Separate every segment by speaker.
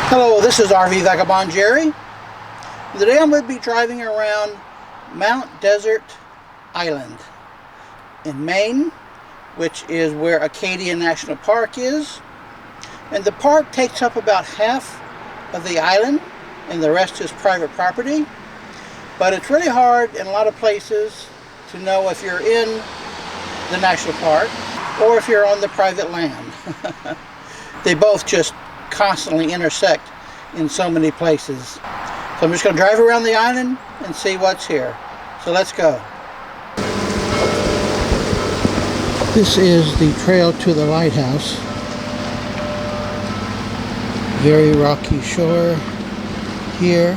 Speaker 1: Hello, this is RV Vagabond Jerry. Today I'm going to be driving around Mount Desert Island in Maine, which is where Acadian National Park is. And the park takes up about half of the island and the rest is private property. But it's really hard in a lot of places to know if you're in the national park or if you're on the private land. They both just constantly intersect in so many places. So I'm just going to drive around the island and see what's here. So let's go. This is the trail to the lighthouse. Very rocky shore here.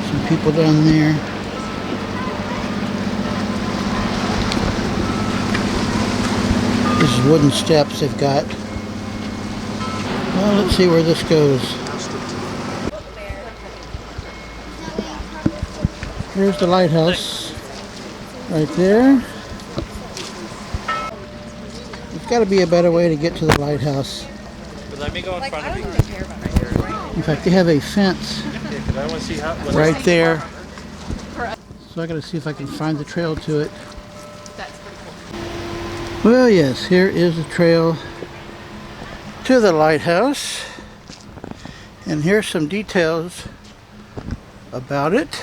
Speaker 1: Some people down there. This is wooden steps they've got. Well, let's see where this goes. Here's the lighthouse right there. There's got to be a better way to get to the lighthouse.
Speaker 2: Let me go in front of you.
Speaker 1: In fact, they have a fence right there. So I got to see if I can find the trail to it. Well, yes, here is the trail to the lighthouse, and here's some details about it.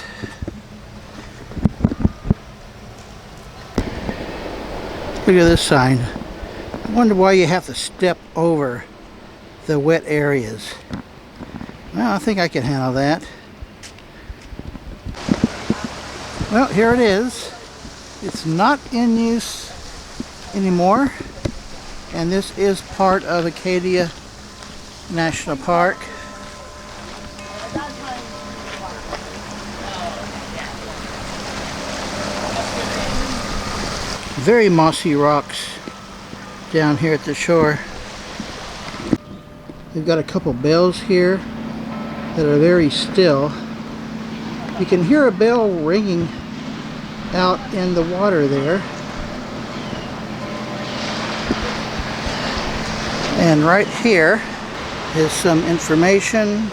Speaker 1: Look at this sign. I wonder why you have to step over the wet areas. Well, I think I can handle that. Well, here it is. It's not in use anymore, and this is part of Acadian National Park. Very mossy rocks down here at the shore. They've got a couple bells here that are very still. You can hear a bell ringing out in the water there. And right here is some information.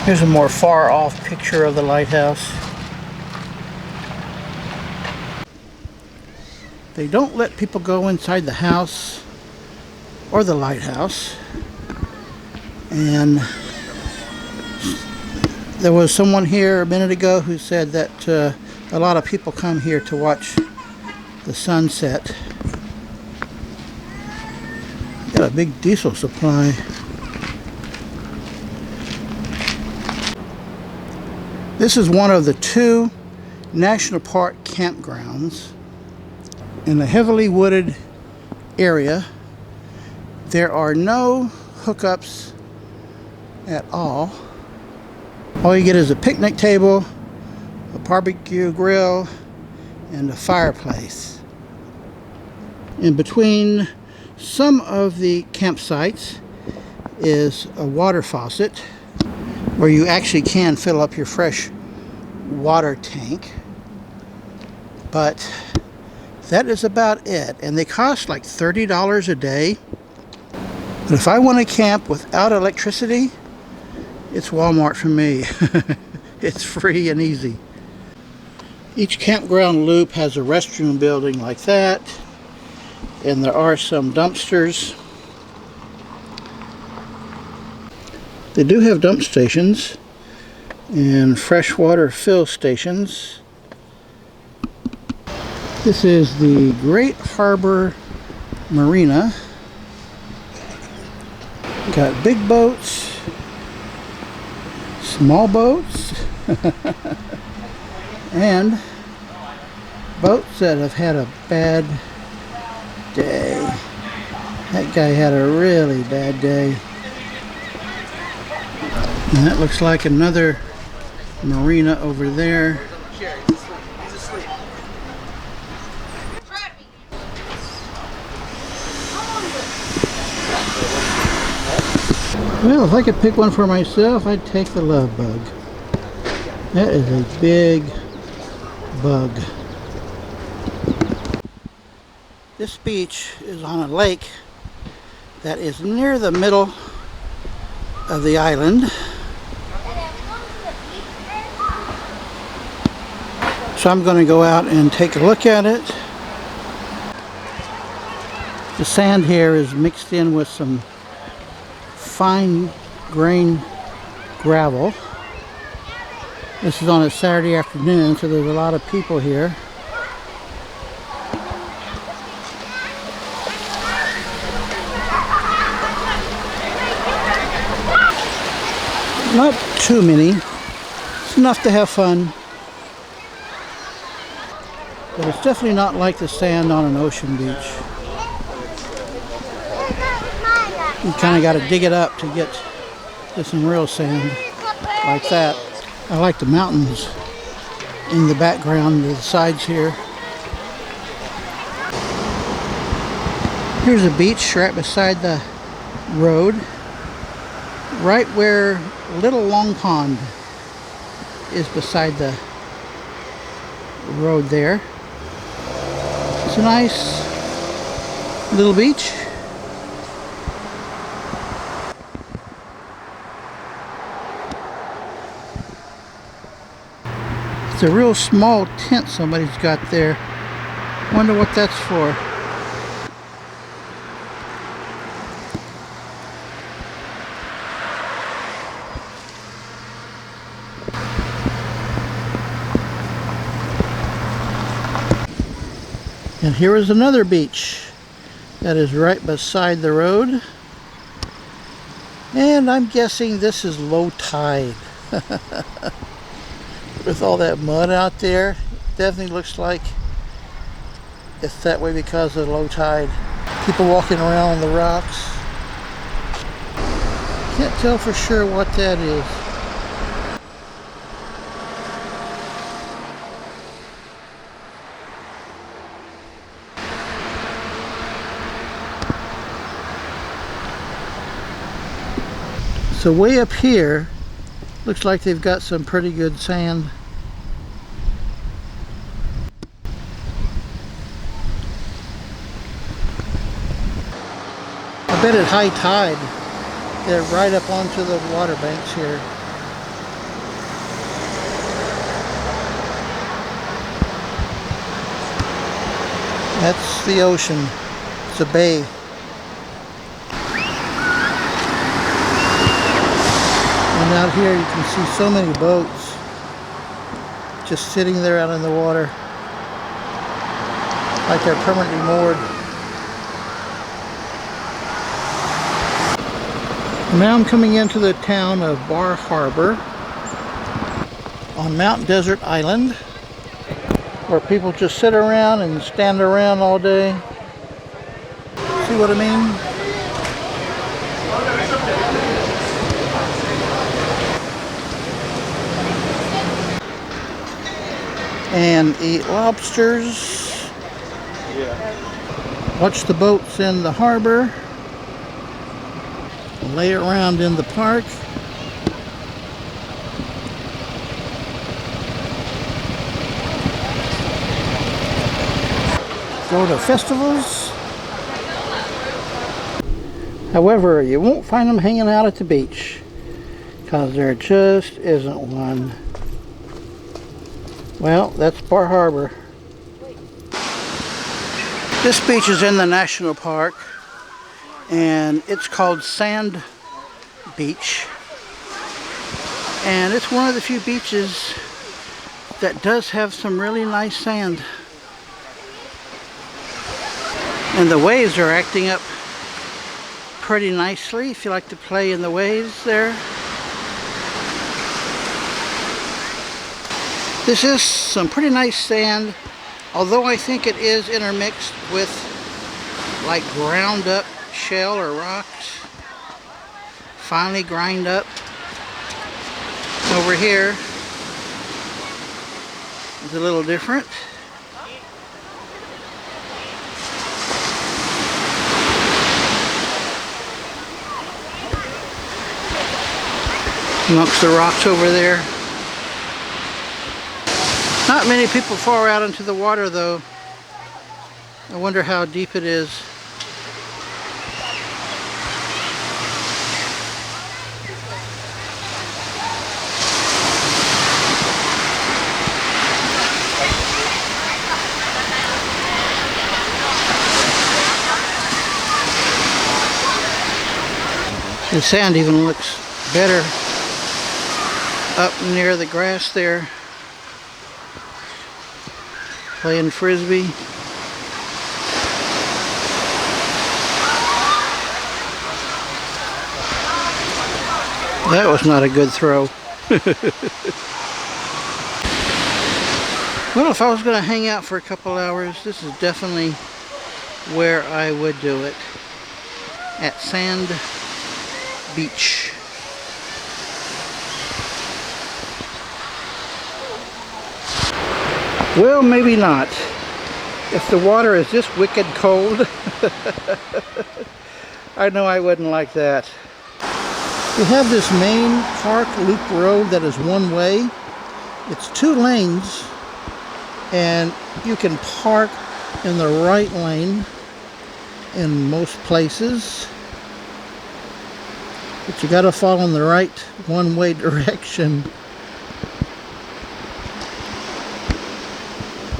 Speaker 1: Here's a more far off picture of the lighthouse. They don't let people go inside the house or the lighthouse. And there was someone here a minute ago who said that a lot of people come here to watch the sunset. Got a big diesel supply. This is one of the 2 national park campgrounds in a heavily wooded area. There are no hookups at all. All you get is a picnic table, a barbecue grill, and a fireplace. In between some of the campsites is a water faucet where you actually can fill up your fresh water tank. But that is about it. And they cost like $30 a day. But if I want to camp without electricity, it's Walmart for me. It's free and easy. Each campground loop has a restroom building like that, and there are some dumpsters. They do have dump stations and freshwater fill stations. This is the Great Harbor Marina. Got big boats, small boats, and boats that have had a bad day. That guy had a really bad day. And that looks like another marina over there. Well, if I could pick one for myself, I'd take the Love Bug. That is a big bug. This beach is on a lake that is near the middle of the island. So I'm going to go out and take a look at it. The sand here is mixed in with some fine grain gravel. This is on a Saturday afternoon, so there's a lot of people here. Not too many. It's enough to have fun. But it's definitely not like the sand on an ocean beach. You kind of got to dig it up to get to some real sand like that. I like the mountains in the background, the sides here. Here's a beach right beside the road, right where Little Long Pond is beside the road there. It's a nice little beach. It's a real small tent somebody's got there. Wonder what that's for. And here is another beach that is right beside the road. And I'm guessing this is low tide. With all that mud out there, definitely looks like it's that way because of low tide. People walking around on the rocks. Can't tell for sure what that is. So way up here, looks like they've got some pretty good sand. I bet at high tide, they're right up onto the water banks here. That's the ocean. It's a bay. And out here you can see so many boats just sitting there out in the water like they're permanently moored. Now I'm coming into the town of Bar Harbor on Mount Desert Island, where people just sit around and stand around all day. See what I mean? And eat lobsters. Watch the boats in the harbor. Lay around in the park. Go to festivals. However, you won't find them hanging out at the beach because there just isn't one. Well, that's Bar Harbor. This beach is in the national park, and it's called Sand Beach. And it's one of the few beaches that does have some really nice sand. And the waves are acting up pretty nicely if you like to play in the waves there. This is some pretty nice sand, although I think it is intermixed with like ground up shell or rocks, finely grind up. Over here is a little different. Amongst the rocks over there. Not many people far out into the water though. I wonder how deep it is. The sand even looks better up near the grass there. Playing frisbee. That was not a good throw. Well, if I was going to hang out for a couple hours, this is definitely where I would do it. At Sand Beach. Well, maybe not. If the water is this wicked cold, I know I wouldn't like that. We have this Maine Park Loop Road that is one way. It's 2 lanes, and you can park in the right lane in most places. But you gotta follow in the right one-way direction.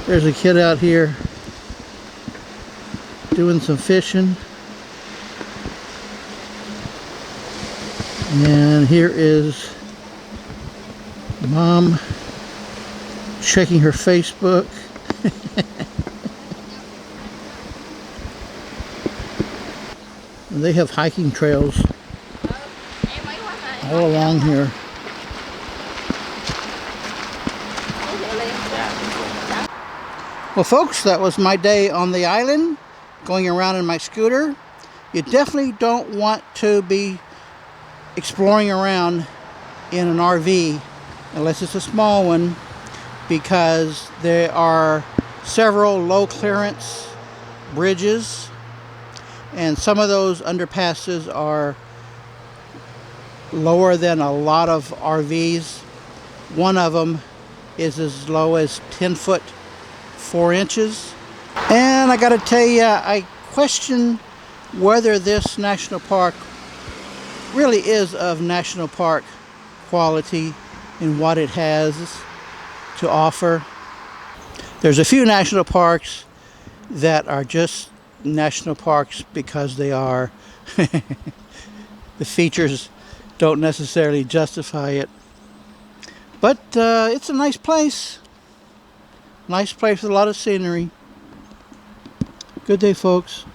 Speaker 1: There's a kid out here doing some fishing. And here is Mom checking her Facebook. And they have hiking trails all along here. Well folks, that was my day on the island, going around in my scooter. You definitely don't want to be exploring around in an RV unless it's a small one, because there are several low clearance bridges, and some of those underpasses are lower than a lot of RVs. One of them is as low as 10 foot 4 inches. And I gotta tell you, I question whether this national park really is of national park quality in what it has to offer. There's a few national parks that are just national parks because they are. The features don't necessarily justify it. But it's a nice place. Nice place with a lot of scenery. Good day, folks.